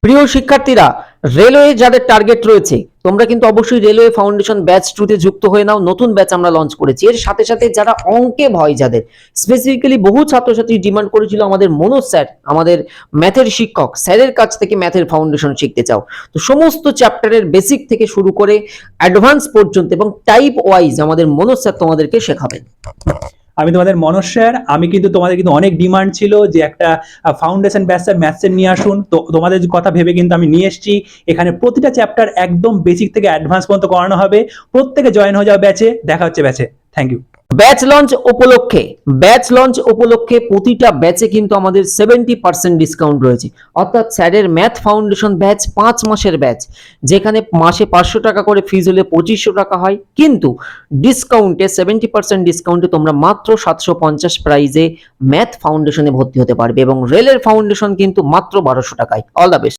প্রিয় শিক্ষার্থীরা, রেলওয়ে যাদের টার্গেট রয়েছে তোমরা কিন্তু অবশ্যই রেলওয়ে ফাউন্ডেশন ব্যাচ 2 তে যুক্ত হয়ে নাও। নতুন ব্যাচ আমরা লঞ্চ করেছি। এর সাথে সাথে যারা অঙ্কে ভয়, যাদের স্পেসিফিক্যালি বহু ছাত্রছাত্রী ডিমান্ড করেছিল আমাদের মনোজ স্যার, আমাদের ম্যাথের শিক্ষক স্যারের কাছ থেকে ম্যাথের ফাউন্ডেশন শিখতে চাও, তো সমস্ত চ্যাপ্টারের বেসিক থেকে শুরু করে অ্যাডভান্স পর্যন্ত এবং টাইপ ওয়াইজ আমাদের মনোজ স্যার তোমাদেরকে শেখাবেন। আমি তোমাদের মনোজ স্যার। আমি কিন্তু তোমাদের কিন্তু অনেক ডিমান্ড ছিল যে একটা ফাউন্ডেশন ব্যাচ স্যার ম্যাথসের নিয়ে আসুন, তো তোমাদের কথা ভেবে কিন্তু আমি নিয়ে এসেছি। এখানে প্রতিটা চ্যাপ্টার একদম বেসিক থেকে অ্যাডভান্স পর্যন্ত করানো হবে। প্রত্যেকে জয়েন হয়ে যাও ব্যাচে। দেখা হচ্ছে ব্যাচে। Thank you. ব্যাচ লঞ্চ উপলক্ষে প্রতিটা ব্যাচে কিন্তু আমাদের 70% ডিসকাউন্ট রয়েছে। অর্থাৎ স্যারের ম্যাথ ফাউন্ডেশন ব্যাচ 5 মাসের ব্যাচ, যেখানে মাসে 500 টাকা করে ফিজ হলে 2500 টাকা হয়, কিন্তু ডিসকাউন্টে 70% ডিসকাউন্টে তোমরা মাত্র 750 প্রাইজে ম্যাথ ফাউন্ডেশনে ভর্তি হতে পারবে এবং রেলের ফাউন্ডেশন কিন্তু মাত্র 1200 টাকায়। All the best.